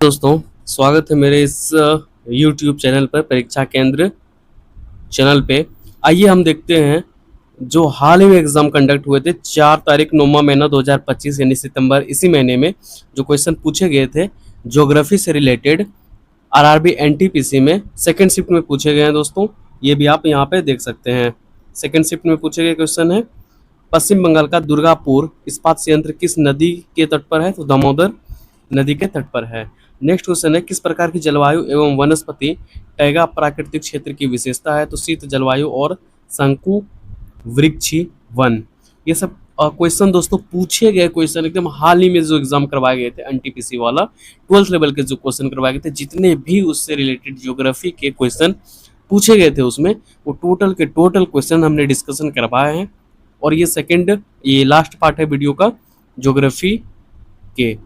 दोस्तों, स्वागत है मेरे इस YouTube चैनल पर परीक्षा केंद्र चैनल पे। आइए हम देखते हैं जो हाल ही में एग्जाम कंडक्ट हुए थे 4 तारीख 9वां महीना 2025 यानी सितंबर इसी महीने में जो क्वेश्चन पूछे गए थे ज्योग्राफी से रिलेटेड आरआरबी एनटीपीसी में सेकंड शिफ्ट में पूछे गए हैं दोस्तों। ये भी आप यहाँ पे देख सकते हैं। सेकंड शिफ्ट में पूछे गए क्वेश्चन है पश्चिम बंगाल का दुर्गापुर इस्पात संयंत्र किस नदी के तट पर है? तो दामोदर नदी के तट पर है। नेक्स्ट क्वेश्चन है किस प्रकार की जलवायु एवं वनस्पति टैगा प्राकृतिक क्षेत्र की विशेषता है? तो शीत जलवायु और शंकु वृक्षी वन। ये सब क्वेश्चन दोस्तों पूछे गए क्वेश्चन एकदम हाल ही में जो एग्जाम करवाए गए थे एनटीपीसी वाला 12th लेवल के जो क्वेश्चन करवाए गए थे, जितने भी उससे रिलेटेड ज्योग्राफी के क्वेश्चन पूछे गए थे उसमें वो टोटल के टोटल क्वेश्चन हमने डिस्कशन करवाए हैं। और ये लास्ट पार्ट है वीडियो का ज्योग्राफी के।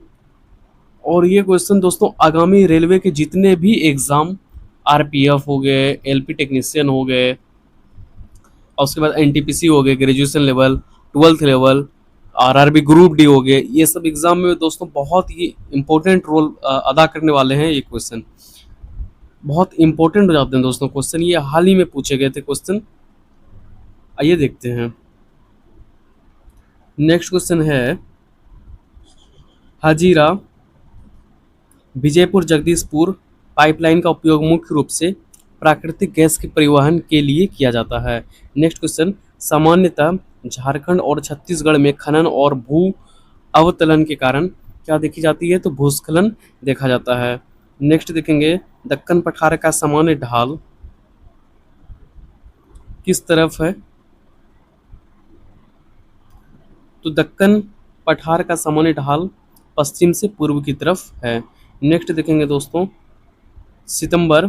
और ये क्वेश्चन दोस्तों आगामी रेलवे के जितने भी एग्जाम आरपीएफ हो गए, एलपी टेक्नीशियन हो गए और उसके बाद एनटीपीसी हो गए graduation level, 12th level, RRB group D हो गए, ये सब एग्जाम में दोस्तों बहुत ही इंपॉर्टेंट रोल अदा करने वाले हैं। ये क्वेश्चन बहुत इंपॉर्टेंट हो जाते हैं दोस्तों क्वेश्चन। ये हाल ही में पूछे गए थे क्वेश्चन। आइए देखते हैं। नेक्स्ट क्वेश्चन है हजीरा विजयपुर जगदीशपुर पाइपलाइन का उपयोग मुख्य रूप से प्राकृतिक गैस के परिवहन के लिए किया जाता है। नेक्स्ट क्वेश्चन सामान्यतः झारखंड और छत्तीसगढ़ में खनन और भू अवतलन के कारण क्या देखी जाती है? तो भूस्खलन देखा जाता है। नेक्स्ट देखेंगे दक्कन पठार का सामान्य ढाल किस तरफ है? तो दक्कन पठार का सामान्य ढाल पश्चिम से पूर्व की तरफ है। नेक्स्ट देखेंगे दोस्तों सितंबर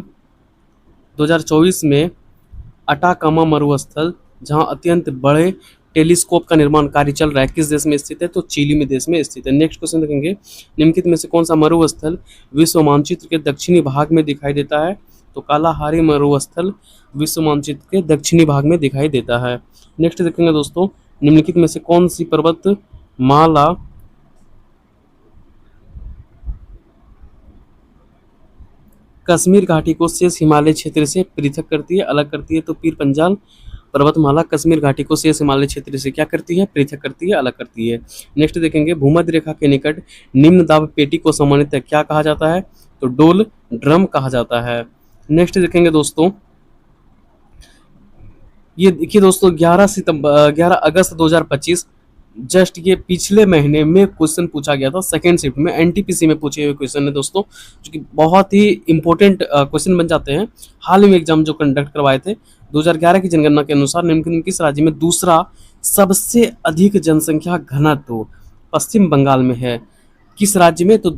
2024 में अटाकामा मरुस्थल जहां अत्यंत बड़े टेलीस्कोप का निर्माण कार्य चल रहा है किस देश में स्थित है? तो चिली में देश में स्थित है। नेक्स्ट क्वेश्चन देखेंगे निम्नलिखित में से कौन सा मरुस्थल विश्व मानचित्र के दक्षिणी भाग में दिखाई देता है? तो कालाहारी मरुस्थल विश्व मानचित्र के दक्षिणी भाग में दिखाई देता है। नेक्स्ट देखेंगे दोस्तों निम्नलिखित में से कौन सी पर्वत माला कश्मीर घाटी को शेष हिमालय क्षेत्र से पृथक करती है, अलग करती है? तो पीर पंजाल पर्वतमाला कश्मीर घाटी को शेष हिमालय क्षेत्र से क्या करती है? पृथक करती है, अलग करती है। नेक्स्ट देखेंगे भूमध्य रेखा के निकट निम्न दाब पेटी को सामान्यतः क्या कहा जाता है? तो डोल ड्रम कहा जाता है। नेक्स्ट देखेंगे दोस्तों ये देखिए दोस्तों 11 अगस्त 2025 जस्ट ये पिछले महीने में क्वेश्चन पूछा गया था सेकेंड शिफ्ट में एनटीपीसी में पूछे हुए क्वेश्चन है दोस्तों, जो कि बहुत ही इंपॉर्टेंट क्वेश्चन बन जाते हैं। हाल ही में एग्जाम जो कंडक्ट करवाए थे 2011 की जनगणना के अनुसार निम्नलिखित किस राज्य में दूसरा सबसे अधिक जनसंख्या घनत्व पश्चिम बंगाल में है? किस राज्य में? तो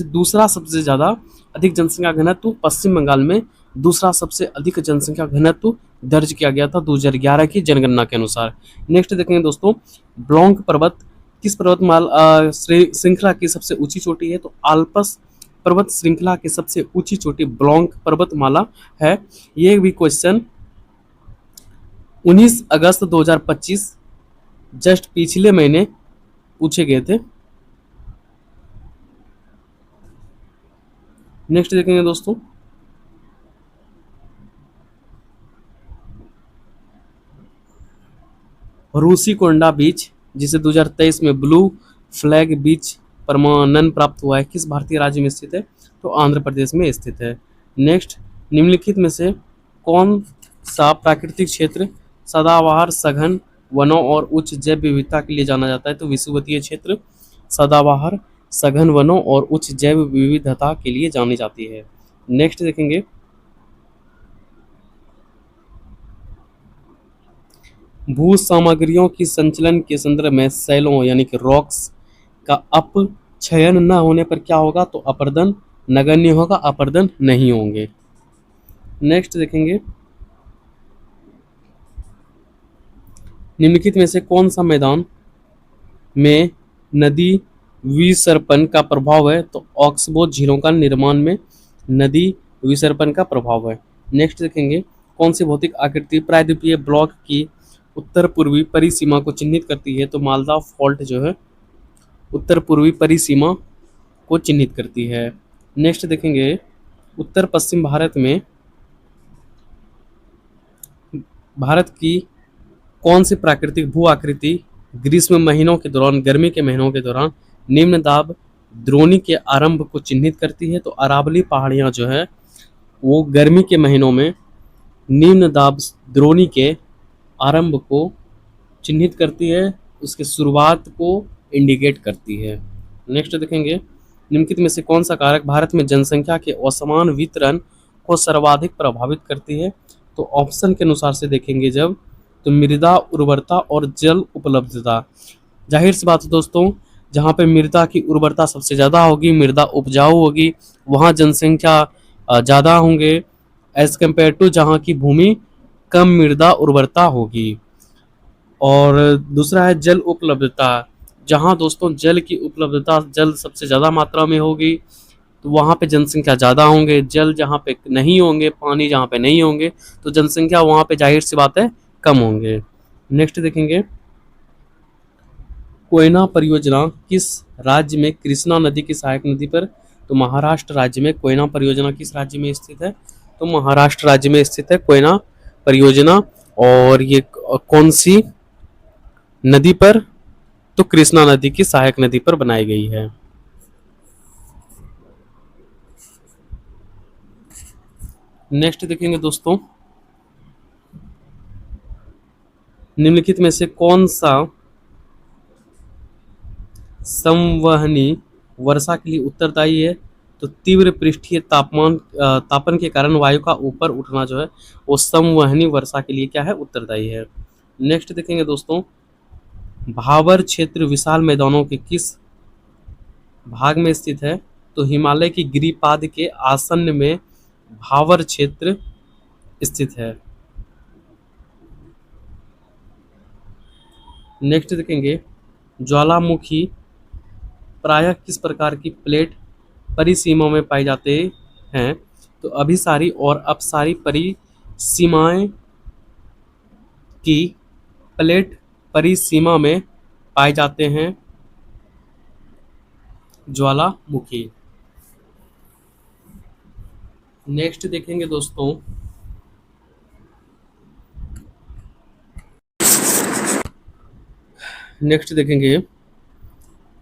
दूसरा सबसे ज्यादा अधिक जनसंख्या घनत्व पश्चिम बंगाल में दूसरा सबसे अधिक जनसंख्या घनत्व दर्ज किया गया था 2011 की जनगणना के अनुसार। नेक्स्ट देखेंगे दोस्तों ब्लॉन्क पर्वत किस पर्वतमाला श्रृंखला की सबसे ऊंची चोटी है? तो आल्पस पर्वत श्रृंखला की सबसे ऊंची चोटी ब्लॉन्क पर्वतमाला है। ये भी क्वेश्चन 19 अगस्त 2025 जस्ट पिछले महीने पूछे गए थे। नेक्स्ट देखेंगे दोस्तों रूसीकोंडा बीच जिसे 2023 में ब्लू फ्लैग बीच प्रमाणन प्राप्त हुआ है किस भारतीय राज्य में स्थित है? तो आंध्र प्रदेश में स्थित है। नेक्स्ट निम्नलिखित में से कौन सा प्राकृतिक क्षेत्र सदाबहार सघन वनों और उच्च जैव विविधता के लिए जाना जाता है? तो विषुवतीय क्षेत्र सदाबहार सघन वनों और उच्च जैव विविधता के लिए जानी जाती है। नेक्स्ट देखेंगे भू सामग्रियों की संचलन के संदर्भ में शैलों यानी कि रॉक्स का अपक्षयन न होने पर क्या होगा? तो अपर्दन नगण्य होगा, अपर्दन नहीं होंगे। नेक्स्ट देखेंगे निम्नलिखित में से कौन सा मैदान में नदी विसर्पण का प्रभाव है? तो ऑक्सबो झीलों का निर्माण में नदी विसर्पण का प्रभाव है। नेक्स्ट देखेंगे कौन सी भौतिक आकृति प्रायद्वीपीय ब्लॉक की उत्तर पूर्वी परिसीमा को चिन्हित करती है? तो मालदा फॉल्ट जो है उत्तर पूर्वी परिसीमा को चिन्हित करती है। नेक्स्ट देखेंगे उत्तर पश्चिम भारत की कौन सी प्राकृतिक भू आकृति ग्रीष्म महीनों के दौरान, गर्मी के महीनों के दौरान निम्न दाब द्रोणी के आरंभ को चिन्हित करती है? तो अरावली पहाड़ियां जो है वो गर्मी के महीनों में निम्न दाब द्रोणी के आरंभ को चिन्हित करती है, उसके शुरुआत को इंडिकेट करती है। नेक्स्ट देखेंगे निम्नलिखित में से कौन सा कारक भारत में जनसंख्या के असमान वितरण को सर्वाधिक प्रभावित करती है? तो ऑप्शन के अनुसार से देखेंगे जब, तो मृदा उर्वरता और जल उपलब्धता। जाहिर सी बात है दोस्तों, जहाँ पे मृदा की उर्वरता सबसे ज़्यादा होगी, मृदा उपजाऊ होगी, वहाँ जनसंख्या ज़्यादा होंगे एज कम्पेयर टू जहाँ की भूमि कम मृदा उर्वरता होगी। और दूसरा है जल उपलब्धता, जहाँ दोस्तों जल की उपलब्धता, जल सबसे ज़्यादा मात्रा में होगी तो वहाँ पे जनसंख्या ज़्यादा होंगे। जल जहाँ पे नहीं होंगे, पानी जहाँ पे नहीं होंगे, तो जनसंख्या वहाँ पे जाहिर सी बात है कम होंगे। नेक्स्ट देखेंगे कोयना परियोजना किस राज्य में कृष्णा नदी की सहायक नदी पर? तो महाराष्ट्र राज्य में कोयना परियोजना किस राज्य में स्थित है? तो महाराष्ट्र राज्य में स्थित है कोयना परियोजना। और ये कौन सी नदी पर? तो कृष्णा नदी की सहायक नदी पर बनाई गई है। नेक्स्ट देखेंगे दोस्तों निम्नलिखित में से कौन सा संवहनी वर्षा के लिए उत्तरदायी है? तो तीव्र पृष्ठीय तापन के कारण वायु का ऊपर उठना जो है वो संवहनी वर्षा के लिए क्या है? उत्तरदायी है। नेक्स्ट देखेंगे दोस्तों भाबर क्षेत्र विशाल मैदानों के किस भाग में स्थित है? तो हिमालय की गिरिपाद के आसन्न में भाबर क्षेत्र स्थित है। नेक्स्ट देखेंगे ज्वालामुखी प्रायः किस प्रकार की प्लेट परिसीमा में पाए जाते हैं? तो अभिसारी और अपसारी परिसीमाएं की प्लेट परिसीमा में पाए जाते हैं ज्वालामुखी। नेक्स्ट देखेंगे दोस्तों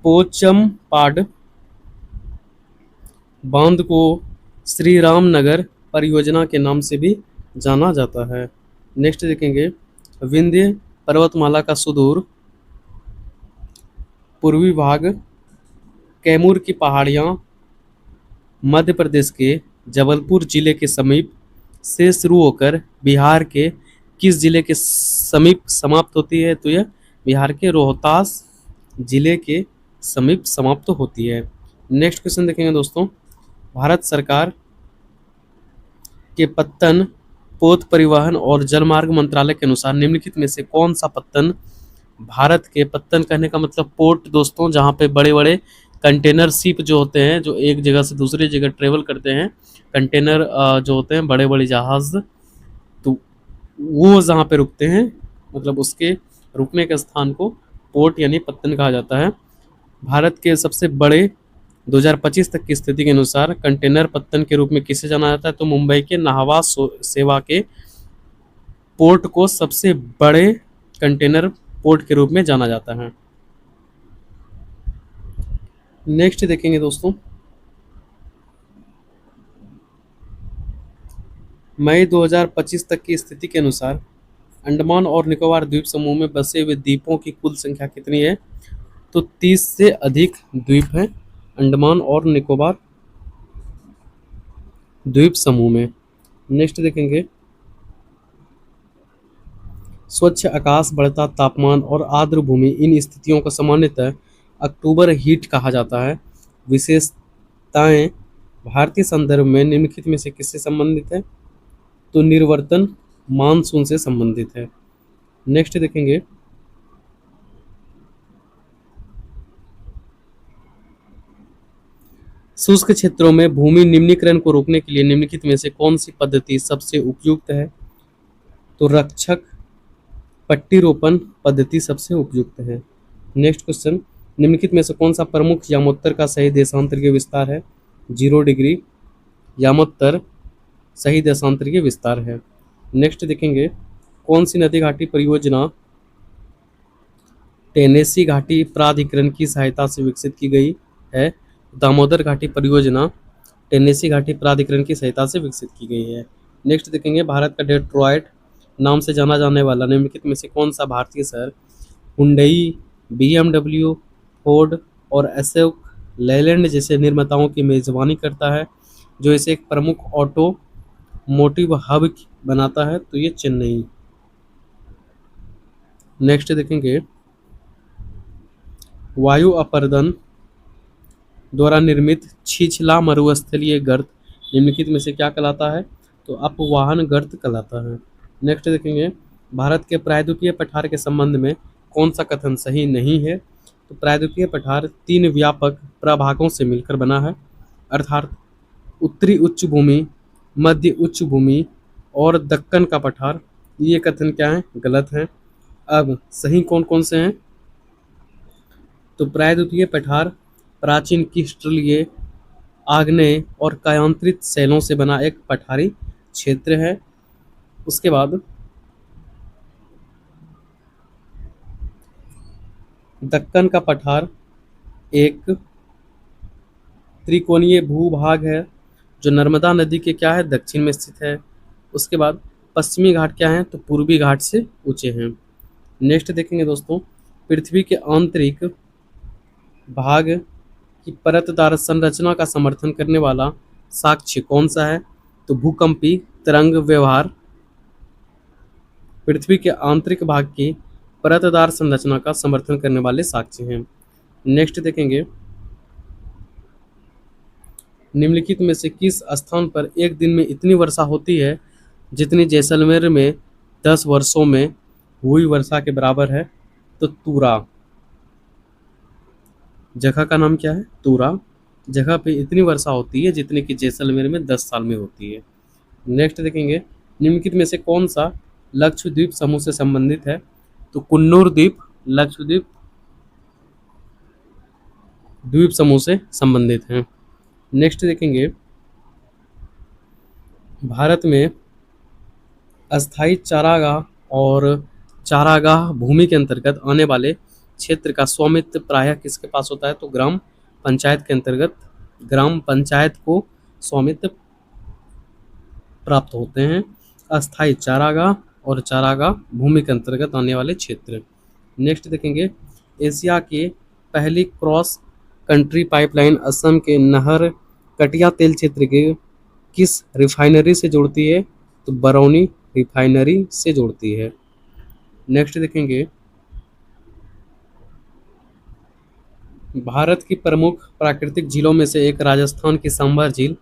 पोचमपाड बांध को श्री राम नगर परियोजना के नाम से भी जाना जाता है। नेक्स्ट देखेंगे विंध्य पर्वतमाला का सुदूर पूर्वी भाग कैमूर की पहाड़ियाँ मध्य प्रदेश के जबलपुर जिले के समीप से शुरू होकर बिहार के किस जिले के समीप समाप्त होती है? तो यह बिहार के रोहतास जिले के समीप समाप्त होती है। नेक्स्ट क्वेश्चन देखेंगे दोस्तों भारत सरकार के पत्तन पोत परिवहन और जलमार्ग मंत्रालय के अनुसार निम्नलिखित में से कौन सा पत्तन भारत के, पत्तन कहने का मतलब पोर्ट दोस्तों, जहाँ पे बड़े बड़े कंटेनर शिप जो होते हैं जो एक जगह से दूसरी जगह ट्रेवल करते हैं, कंटेनर जो होते हैं बड़े बड़े जहाज, तो वो जहाँ पे रुकते हैं मतलब उसके रुकने के स्थान को पोर्ट यानी पत्तन कहा जाता है। भारत के सबसे बड़े 2025 तक की स्थिति के अनुसार कंटेनर पत्तन के रूप में किसे जाना जाता है? तो मुंबई के नाहवा सेवा के पोर्ट को सबसे बड़े कंटेनर पोर्ट के रूप में जाना जाता है। नेक्स्ट देखेंगे दोस्तों मई 2025 तक की स्थिति के अनुसार अंडमान और निकोबार द्वीप समूह में बसे हुए द्वीपों की कुल संख्या कितनी है? तो 30 से अधिक द्वीप हैं अंडमान और निकोबार द्वीप समूह में। नेक्स्ट देखेंगे स्वच्छ आकाश, बढ़ता तापमान और आर्द्र भूमि, इन स्थितियों को सामान्यतः अक्टूबर हीट कहा जाता है। विशेषताएं भारतीय संदर्भ में निम्नलिखित में से किससे संबंधित है? तो निर्वर्तन मानसून से संबंधित है। नेक्स्ट देखेंगे शुष्क क्षेत्रों में भूमि निम्नीकरण को रोकने के लिए निम्नलिखित में से कौन सी पद्धति सबसे उपयुक्त है? तो रक्षक पट्टी रोपण पद्धति सबसे उपयुक्त है। नेक्स्ट क्वेश्चन निम्नलिखित में से कौन सा प्रमुख यामोत्तर का सही देशांतर के विस्तार है? 0 डिग्री यामोत्तर सही देशांतर के विस्तार है। नेक्स्ट देखेंगे, कौन सी नदी घाटी परियोजना टेनेसी घाटी प्राधिकरण की सहायता से विकसित की गई है? दामोदर घाटी परियोजना टेनेसी घाटी प्राधिकरण की सहायता से विकसित की गई है। नेक्स्ट देखेंगे, भारत का डेट्रॉयट नाम से जाना जाने वाला निम्नलिखित में से कौन सा भारतीय शहर हुंडई, BMW, फोर्ड और अशोक लेलैंड जैसे निर्माताओं की मेजबानी करता है, जो इसे एक प्रमुख ऑटो मोटिव हब बनाता है? तो ये चेन्नई। नेक्स्ट देखेंगे, वायु अपर्दन द्वारा निर्मित छिछला मरुस्थलीय गर्त निम्नलिखित में से क्या कहलाता है? तो अपवाहन गर्त कहलाता है। नेक्स्ट देखेंगे, भारत के प्रायद्वीपीय पठार के संबंध में कौन सा कथन सही नहीं है? तो प्रायद्वीपीय पठार 3 व्यापक प्रभागों से मिलकर बना है, अर्थात उत्तरी उच्च भूमि, मध्य उच्च भूमि और दक्कन का पठार। ये कथन क्या है? गलत है। अब सही कौन कौन से हैं? तो प्रायद्वीपीय पठार प्राचीन क्रिस्टलीय, आग्नेय और कायांतरित शैलों से बना एक पठारी क्षेत्र है। उसके बाद दक्कन का पठार एक त्रिकोणीय भूभाग है जो नर्मदा नदी के क्या है? दक्षिण में स्थित है। उसके बाद पश्चिमी घाट क्या है? तो पूर्वी घाट से ऊंचे हैं। नेक्स्ट देखेंगे दोस्तों, पृथ्वी के आंतरिक भाग की परतदार संरचना का समर्थन करने वाला साक्ष्य कौन सा है? तो भूकंपी तरंग व्यवहार पृथ्वी के आंतरिक भाग की परतदार संरचना का समर्थन करने वाले साक्ष्य हैं। नेक्स्ट देखेंगे, निम्नलिखित में से किस स्थान पर एक दिन में इतनी वर्षा होती है जितनी जैसलमेर में 10 वर्षों में हुई वर्षा के बराबर है? तो तूरा। जगह का नाम क्या है? तूरा। जगह पे इतनी वर्षा होती है जितनी कि जैसलमेर में 10 साल में होती है। नेक्स्ट देखेंगे, निम्नलिखित में से कौन सा लक्षद्वीप समूह से संबंधित है? तो कुन्नूर द्वीप लक्षद्वीप द्वीप समूह से संबंधित हैं। नेक्स्ट देखेंगे, भारत में अस्थायी चारागाह और चारागाह भूमि के अंतर्गत आने वाले क्षेत्र का स्वामित्व प्रायः किसके पास होता है? तो ग्राम पंचायत के अंतर्गत ग्राम पंचायत को स्वामित्व प्राप्त होते हैं अस्थायी चारागाह और चारागाह भूमि के अंतर्गत आने वाले क्षेत्र। नेक्स्ट देखेंगे, एशिया की पहली क्रॉस कंट्री पाइपलाइन असम के नहर कटिया तेल क्षेत्र के किस रिफाइनरी से जोड़ती है? तो बरौनी रिफाइनरी से जोड़ती है। नेक्स्ट देखेंगे, भारत की प्रमुख प्राकृतिक झीलों में से एक राजस्थान की सांभर झील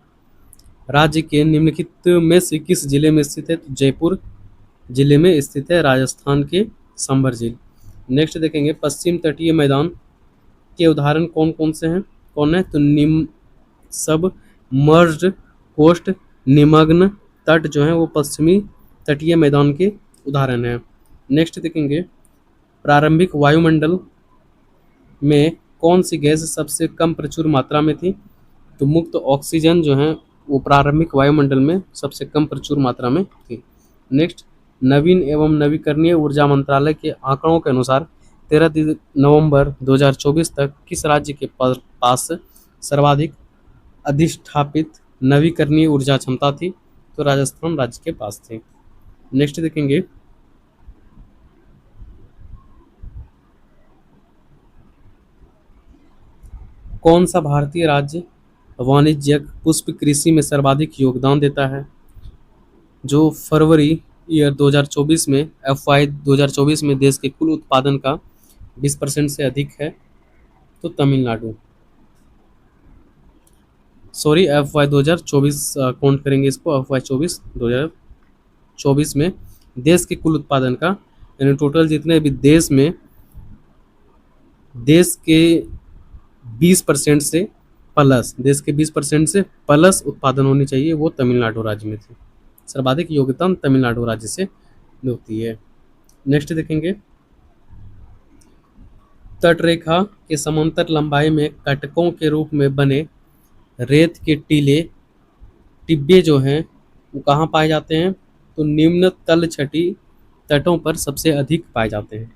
राज्य के निम्नलिखित में से किस जिले में स्थित है? तो जयपुर जिले में स्थित है राजस्थान के सांभर झील। नेक्स्ट देखेंगे, पश्चिम तटीय मैदान के उदाहरण कौन कौन से हैं? कौन है? तो निम सब मर्ज्ड कोस्ट निमग्न तट जो है वो पश्चिमी तटीय मैदान के उदाहरण हैं। नेक्स्ट देखेंगे, प्रारंभिक वायुमंडल में कौन सी गैस सबसे कम प्रचुर मात्रा में थी? तो मुक्त ऑक्सीजन जो है वो प्रारंभिक वायुमंडल में सबसे कम प्रचुर मात्रा में थी। नेक्स्ट, नवीन एवं नवीकरणीय ऊर्जा मंत्रालय के आंकड़ों के अनुसार 13 नवंबर 2024 तक किस राज्य के पास सर्वाधिक अधिष्ठापित नवीकरणीय ऊर्जा क्षमता थी? तो राजस्थान राज्य के पास थी। नेक्स्ट देखेंगे, कौन सा भारतीय राज्य वाणिज्यिक पुष्प कृषि में सर्वाधिक योगदान देता है, जो फरवरी ईयर 2024 में FY 2024 में देश के कुल उत्पादन का 20% से अधिक है? तो तमिलनाडु। सॉरी, FY 2024 काउंट करेंगे इसको, FY 2024 में देश के कुल उत्पादन का, यानी टोटल जितने भी देश के 20% से प्लस उत्पादन होनी चाहिए, वो तमिलनाडु राज्य में थी। सर्वाधिक योगदान तमिलनाडु राज्य से होती है। नेक्स्ट देखेंगे, तटरेखा के समांतर लंबाई में कटकों के रूप में बने रेत के टीले टिब्बे जो हैं वो कहाँ पाए जाते हैं? तो निम्न तल छटी तटों पर सबसे अधिक पाए जाते हैं।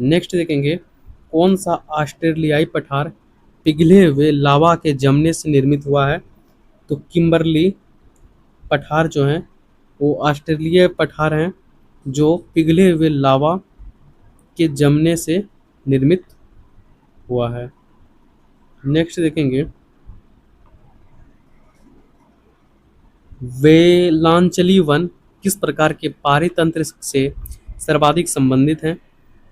नेक्स्ट देखेंगे, कौन सा ऑस्ट्रेलियाई पठार पिघले हुए लावा के जमने से निर्मित हुआ है? तो किम्बरली पठार जो हैं वो ऑस्ट्रेलियाई पठार हैं जो पिघले हुए लावा के जमने से निर्मित हुआ है। नेक्स्ट देखेंगे, वेलांचली वन किस प्रकार के पारितंत्र से सर्वाधिक संबंधित हैं?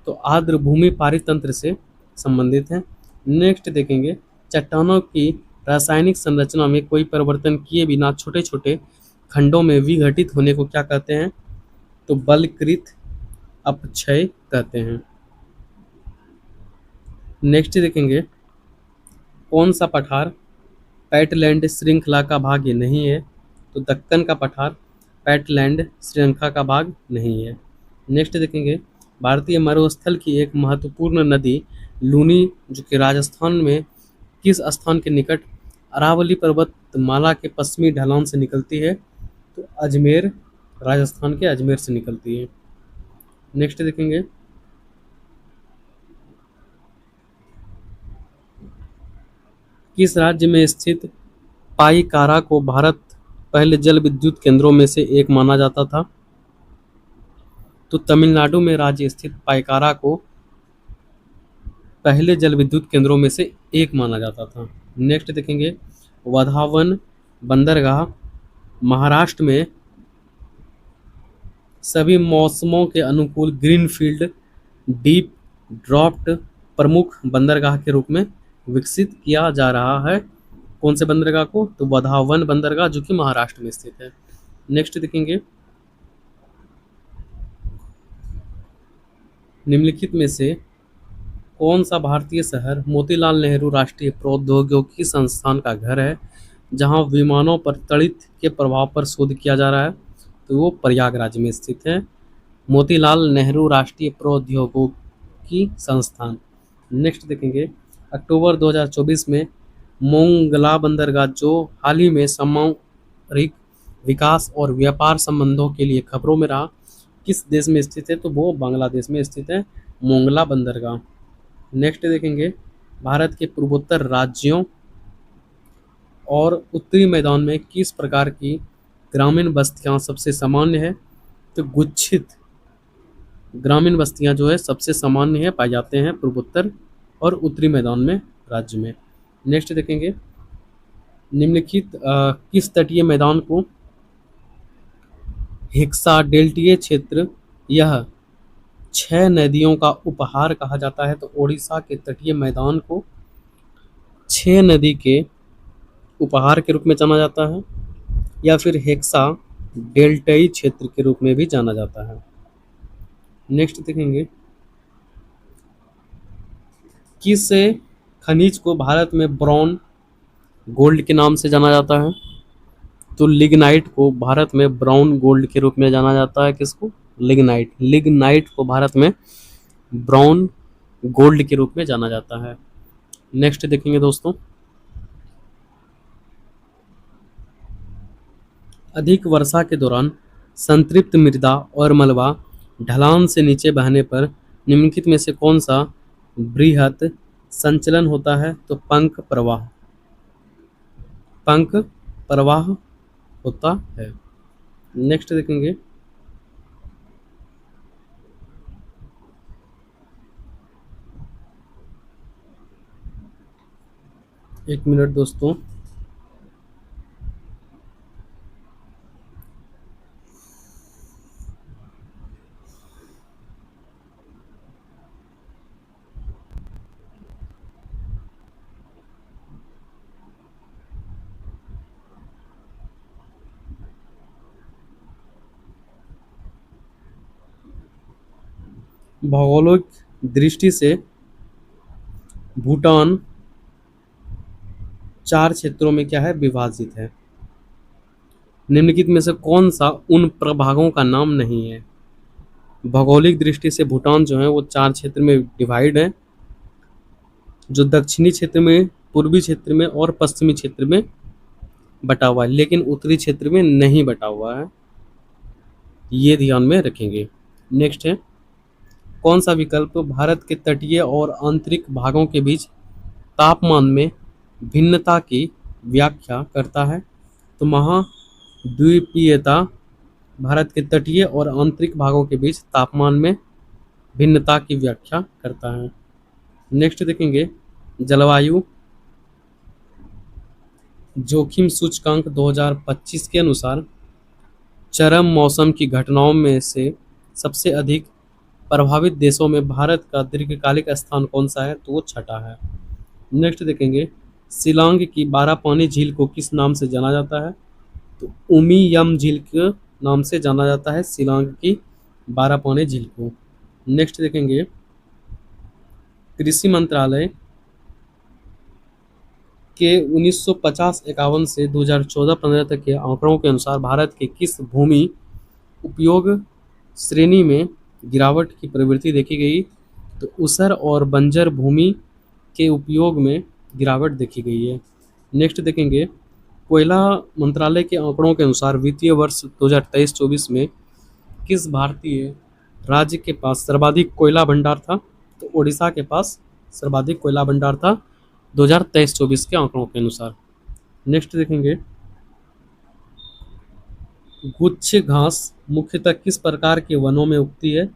तो आर्द्र भूमि पारितंत्र से संबंधित हैं। नेक्स्ट देखेंगे, चट्टानों की रासायनिक संरचना में कोई परिवर्तन किए बिना छोटे छोटे खंडों में विघटित होने को क्या कहते हैं? तो बलकृत अपक्षय कहते हैं। नेक्स्ट देखेंगे, कौन सा पठार पैटलैंड श्रृंखला का भाग नहीं है? तो दक्कन का पठार पैटलैंड श्रृंखला का भाग नहीं है। नेक्स्ट देखेंगे, भारतीय मरुस्थल की एक महत्वपूर्ण नदी लूनी जो कि राजस्थान में किस स्थान के निकट अरावली पर्वतमाला के पश्चिमी ढलान से निकलती है? तो अजमेर, राजस्थान के अजमेर से निकलती है। नेक्स्ट देखेंगे, किस राज्य में स्थित पाईकारा को भारत पहले जल विद्युत केंद्रों में से एक माना जाता था? तो तमिलनाडु में राज्य स्थित पाईकारा को पहले जल विद्युत केंद्रों में से एक माना जाता था। नेक्स्ट देखेंगे, वधावन बंदरगाह महाराष्ट्र में सभी मौसमों के अनुकूल ग्रीनफील्ड डीप ड्रॉप्ड प्रमुख बंदरगाह के रूप में विकसित किया जा रहा है। कौन से बंदरगाह को? तो वधावन बंदरगाह जो कि महाराष्ट्र में स्थित है। नेक्स्ट देखेंगे, निम्नलिखित में से कौन सा भारतीय शहर मोतीलाल नेहरू राष्ट्रीय प्रौद्योगिकी संस्थान का घर है जहां विमानों पर तड़ित के प्रभाव पर शोध किया जा रहा है? तो वो प्रयागराज में स्थित है, मोतीलाल नेहरू राष्ट्रीय प्रौद्योगिकी संस्थान। नेक्स्ट देखेंगे, अक्टूबर 2024 में मोंगला बंदरगाह जो हाल ही में सामरिक विकास और व्यापार संबंधों के लिए खबरों में रहा, किस देश में स्थित है? तो वो बांग्लादेश में स्थित है, मोंगला बंदरगाह। नेक्स्ट देखेंगे, भारत के पूर्वोत्तर राज्यों और उत्तरी मैदान में किस प्रकार की ग्रामीण बस्तियां सबसे सामान्य है? तो गुच्छित ग्रामीण बस्तियां जो है सबसे सामान्य है, पाए जाते हैं पूर्वोत्तर और उत्तरी मैदान में राज्य में। नेक्स्ट देखेंगे, निम्नलिखित किस तटीय मैदान को हिक्सा डेल्टीय क्षेत्र यह 6 नदियों का उपहार कहा जाता है? तो ओडिशा के तटीय मैदान को 6 नदी के उपहार के रूप में जाना जाता है या फिर हेक्सा डेल्टाई क्षेत्र के रूप में भी जाना जाता है। नेक्स्ट देखेंगे, किस खनिज को भारत में ब्राउन गोल्ड के नाम से जाना जाता है? तो लिग्नाइट को भारत में ब्राउन गोल्ड के रूप में जाना जाता है। किसको? लिग्नाइट। लिग्नाइट को भारत में ब्राउन गोल्ड के रूप में जाना जाता है। नेक्स्ट देखेंगे दोस्तों, अधिक वर्षा के दौरान संतृप्त मृदा और मलबा ढलान से नीचे बहने पर निम्नलिखित में से कौन सा बृहत संचलन होता है? तो पंख प्रवाह। पंख प्रवाह होता है। नेक्स्ट देखेंगे, एक मिनट दोस्तों, भौगोलिक दृष्टि से भूटान 4 क्षेत्रों में क्या है? विभाजित है। निम्नलिखित में से कौन सा उन प्रभागों का नाम नहीं है? भौगोलिक दृष्टि से भूटान जो है वो 4 क्षेत्र में डिवाइड है, जो दक्षिणी क्षेत्र में, पूर्वी क्षेत्र में और पश्चिमी क्षेत्र में बटा हुआ है, लेकिन उत्तरी क्षेत्र में नहीं बटा हुआ है, ये ध्यान में रखेंगे। नेक्स्ट है, कौन सा विकल्प भारत के तटीय और आंतरिक भागों के बीच तापमान में भिन्नता की व्याख्या करता है? तो महाद्वीपीयता भारत के तटीय और आंतरिक भागों के बीच तापमान में भिन्नता की व्याख्या करता है। नेक्स्ट देखेंगे, जलवायु जोखिम सूचकांक 2025 के अनुसार चरम मौसम की घटनाओं में से सबसे अधिक प्रभावित देशों में भारत का दीर्घकालिक स्थान कौन सा है? तो वो छठा है। नेक्स्ट देखेंगे, शिलांग की बारापानी झील को किस नाम से जाना जाता है? तो उमियम झील के नाम से जाना जाता है शिलांग की बारापानी झील को। नेक्स्ट देखेंगे, कृषि मंत्रालय के 1950-51 से 2014-15 तक के आंकड़ों के अनुसार भारत के किस भूमि उपयोग श्रेणी में गिरावट की प्रवृत्ति देखी गई? तो ऊसर और बंजर भूमि के उपयोग में गिरावट देखी गई है। नेक्स्ट देखेंगे, कोयला मंत्रालय के आंकड़ों के अनुसार वित्तीय वर्ष 2023-24 में किस भारतीय राज्य के पास सर्वाधिक कोयला भंडार था? तो ओडिशा के पास सर्वाधिक कोयला भंडार था 2023-24 के आंकड़ों के अनुसार। नेक्स्ट देखेंगे, गुच्छ घास मुख्यतः किस प्रकार के वनों में उगती है?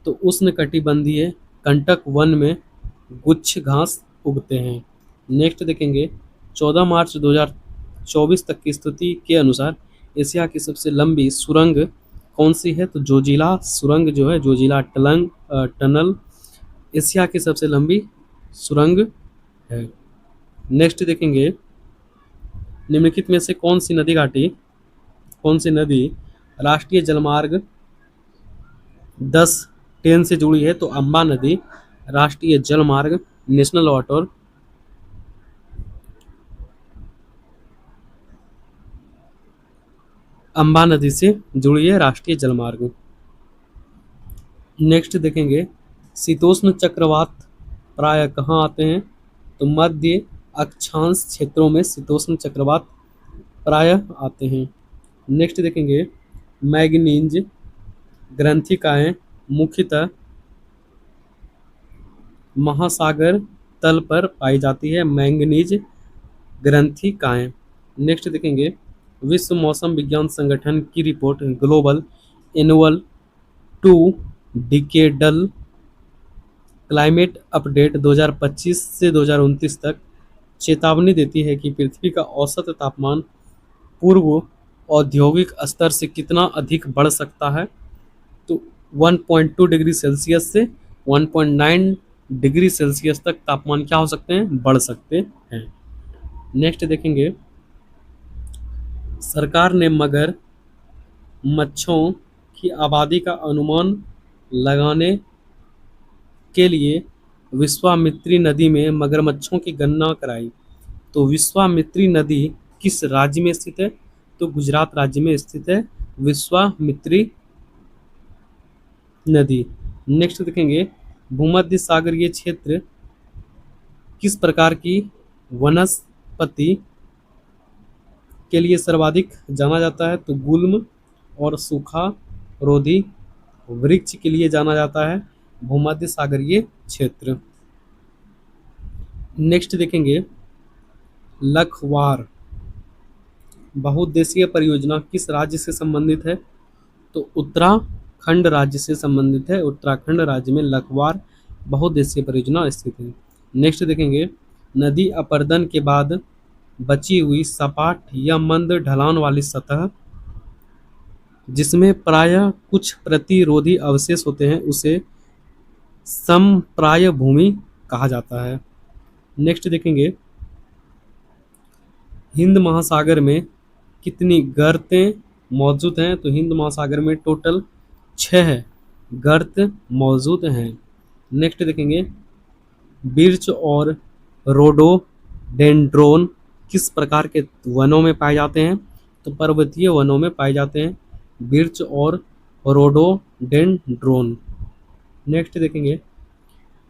तो उष्णकटिबंधीय कंटक वन में गुच्छ घास उगते हैं। नेक्स्ट देखेंगे, 14 मार्च 2024 तक की स्थिति के अनुसार एशिया की सबसे लंबी सुरंग कौन सी है? तो जोजिला सुरंग जो है, जोजिला टनल एशिया की सबसे लंबी सुरंग है। नेक्स्ट देखेंगे, निम्नलिखित में से कौन सी नदी राष्ट्रीय जलमार्ग 10 से जुड़ी है? तो अम्बा नदी राष्ट्रीय जलमार्ग नेशनल वाटर अम्बा नदी से जुड़ी है राष्ट्रीय जलमार्ग। नेक्स्ट देखेंगे, शीतोष्ण चक्रवात प्राय कहाँ आते हैं? तो मध्य अक्षांश क्षेत्रों में शीतोष्ण चक्रवात प्राय आते हैं। नेक्स्ट देखेंगे, मैग्नीज ग्रंथिकाएं मुख्यतः महासागर तल पर पाई जाती है, मैंगनीज ग्रंथिकाएं। नेक्स्ट देखेंगे, विश्व मौसम विज्ञान संगठन की report global annual 2 decadal climate update 2025 से 2029 तक चेतावनी देती है कि पृथ्वी का औसत तापमान पूर्व औद्योगिक स्तर से कितना अधिक बढ़ सकता है? तो 1.2 डिग्री सेल्सियस से 1.9 डिग्री सेल्सियस तक तापमान क्या हो सकते हैं? बढ़ सकते हैं। नेक्स्ट देखेंगे, सरकार ने मगर मच्छों की आबादी का अनुमान लगाने के लिए विश्वामित्री नदी में मगरमच्छों की गणना कराई। तो विश्वामित्री नदी किस राज्य में स्थित है? तो गुजरात राज्य में स्थित है विश्वामित्री नदी। नेक्स्ट देखेंगे, भूमध्य सागरीय क्षेत्र किस प्रकार की वनस्पति के लिए सर्वाधिक जाना जाता है? तो गुल्म और सूखा रोधी वृक्ष के लिए जाना जाता है भूमध्य सागरीय क्षेत्र। नेक्स्ट देखेंगे, लखवार बहुउद्देशीय परियोजना किस राज्य से संबंधित है? तो उत्तराखंड राज्य से संबंधित है। उत्तराखंड राज्य में लखवार बहुउद्देशीय परियोजना स्थित है। नेक्स्ट देखेंगे, नदी अपर्दन के बाद बची हुई सपाट या मंद ढलान वाली सतह जिसमें प्रायः कुछ प्रतिरोधी अवशेष होते हैं उसे समप्राय भूमि कहा जाता है। नेक्स्ट देखेंगे, हिंद महासागर में कितनी गर्तें मौजूद हैं? तो हिंद महासागर में टोटल 6 गर्त मौजूद हैं। नेक्स्ट देखेंगे, बिर्च और रोडोडेंड्रोन किस प्रकार के वनों में पाए जाते हैं? तो पर्वतीय वनों में पाए जाते हैं बिर्च और रोडोडेंड्रोन। नेक्स्ट देखेंगे,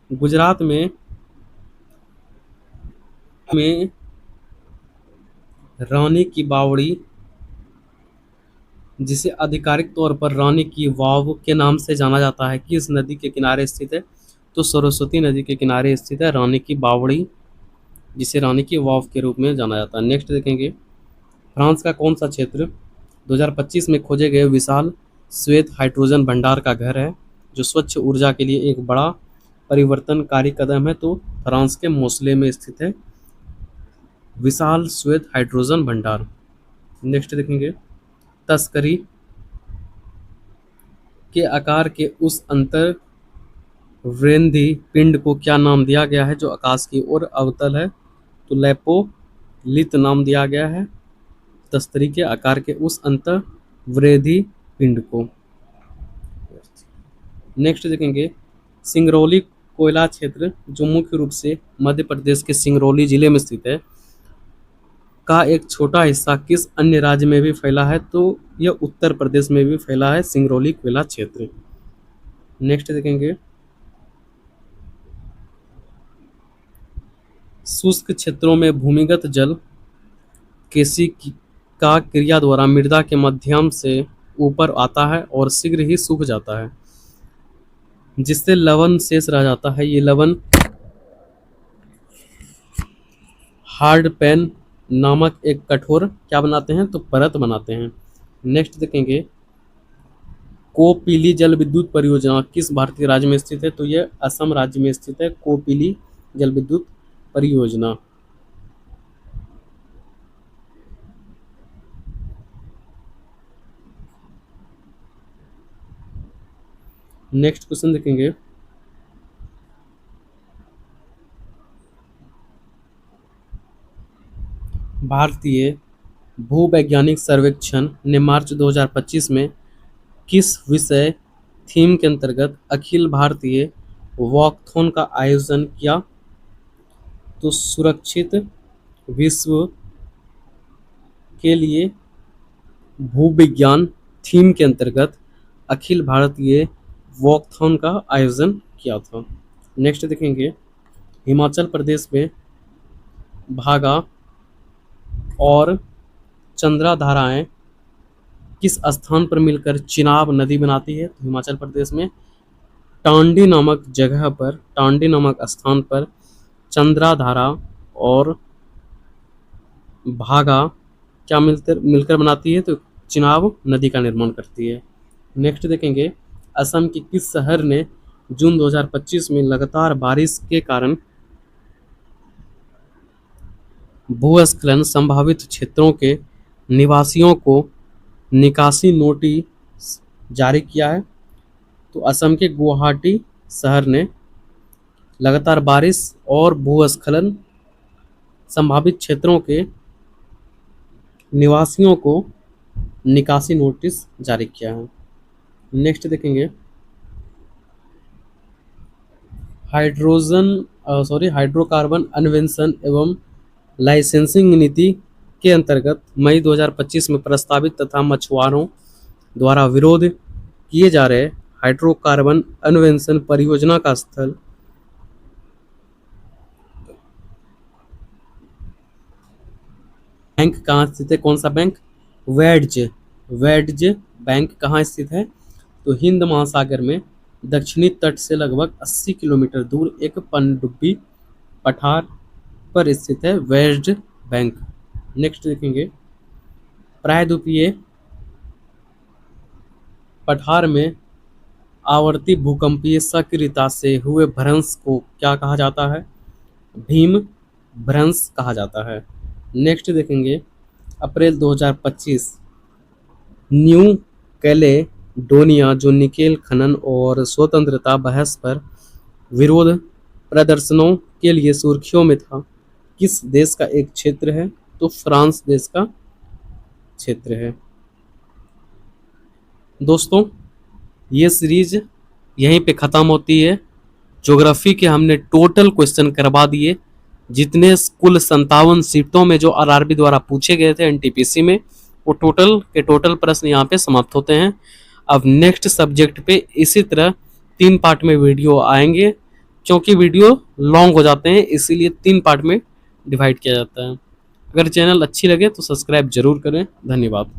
गुजरात में रानी की बावड़ी, जिसे आधिकारिक तौर पर रानी की वाव के नाम से जाना जाता है, किस नदी के किनारे स्थित है? तो सरस्वती नदी के किनारे स्थित है रानी की बावड़ी, जिसे रानी की वाव के रूप में जाना जाता है। नेक्स्ट देखेंगे, फ्रांस का कौन सा क्षेत्र 2025 में खोजे गए विशाल श्वेत हाइड्रोजन भंडार का घर है, जो स्वच्छ ऊर्जा के लिए एक बड़ा परिवर्तनकारी कदम है? तो फ्रांस के मोसले में स्थित है विशाल श्वेत हाइड्रोजन भंडार। नेक्स्ट देखेंगे, तस्करी के आकार के उस अंतर वृद्धि पिंड को क्या नाम दिया गया है जो आकाश की ओर अवतल है? तो लेपोलिथ नाम दिया गया है तस्तरी के आकार के उस अंतर वृद्धि पिंड को। नेक्स्ट देखेंगे, सिंगरौली कोयला क्षेत्र, जो मुख्य रूप से मध्य प्रदेश के सिंगरौली जिले में स्थित है, का एक छोटा हिस्सा किस अन्य राज्य में भी फैला है? तो यह उत्तर प्रदेश में भी फैला है सिंगरौली कोयला क्षेत्र। नेक्स्ट देखेंगे, शुष्क क्षेत्रों में भूमिगत जल का क्रिया द्वारा मृदा के माध्यम से ऊपर आता है और शीघ्र ही सूख जाता है, जिससे लवण शेष रह जाता है। ये लवण हार्ड पैन नामक एक कठोर क्या बनाते हैं? तो परत बनाते हैं। नेक्स्ट देखेंगे, कोपिली जल विद्युत परियोजना किस भारतीय राज्य में स्थित है? तो यह असम राज्य में स्थित है कोपिली जल विद्युत परियोजना। नेक्स्ट क्वेश्चन देखेंगे, भारतीय भूवैज्ञानिक सर्वेक्षण ने मार्च 2025 में किस विषय थीम के अंतर्गत अखिल भारतीय वॉकथॉन का आयोजन किया? तो सुरक्षित विश्व के लिए भूविज्ञान थीम के अंतर्गत अखिल भारतीय वॉकथॉन का आयोजन किया था। नेक्स्ट देखेंगे, हिमाचल प्रदेश में भागा और चंद्रा धाराएं किस स्थान पर मिलकर चिनाब नदी बनाती है? तो हिमाचल प्रदेश में टांडी नामक जगह पर, टांडी नामक स्थान पर चंद्रा धारा और भागा क्या मिलकर बनाती है? तो चिनाब नदी का निर्माण करती है। नेक्स्ट देखेंगे, असम के किस शहर ने जून 2025 में लगातार बारिश के कारण भूस्खलन संभावित क्षेत्रों के निवासियों को निकासी नोटिस जारी किया है? तो असम के गुवाहाटी शहर ने लगातार बारिश और भूस्खलन संभावित क्षेत्रों के निवासियों को निकासी नोटिस जारी किया है। नेक्स्ट देखेंगे, हाइड्रोकार्बन अन्वेषण एवं लाइसेंसिंग नीति के अंतर्गत मई 2025 में प्रस्तावित तथा मछुआरों द्वारा विरोध किए जा रहे हाइड्रोकार्बन अन्वेषण परियोजना का स्थल बैंक कहाँ स्थित है? कौन सा बैंक? वेड्ज बैंक कहाँ स्थित है? तो हिंद महासागर में दक्षिणी तट से लगभग 80 किलोमीटर दूर एक पनडुब्बी पठार पर स्थित है वेड्ज बैंक। नेक्स्ट देखेंगे, प्रायद्वीपीय पठार में आवर्ती भूकंपीय सक्रियता से हुए भ्रंश को क्या कहा जाता है? भीम भ्रंश कहा जाता है। नेक्स्ट देखेंगे, अप्रैल 2025 न्यू कैलेडोनिया जो निकेल खनन और स्वतंत्रता बहस पर विरोध प्रदर्शनों के लिए सुर्खियों में था, किस देश का एक क्षेत्र है? तो फ्रांस देश का क्षेत्र है। दोस्तों, ये सीरीज यहीं पे ख़त्म होती है। ज्योग्राफी के हमने टोटल क्वेश्चन करवा दिए, जितने कुल 57 सीटों में जो आरआरबी द्वारा पूछे गए थे एनटीपीसी में, वो टोटल के टोटल प्रश्न यहाँ पे समाप्त होते हैं। अब नेक्स्ट सब्जेक्ट पे इसी तरह 3 पार्ट में वीडियो आएंगे, क्योंकि वीडियो लॉन्ग हो जाते हैं इसीलिए 3 पार्ट में डिवाइड किया जाता है। अगर चैनल अच्छी लगे तो सब्सक्राइब जरूर करें। धन्यवाद।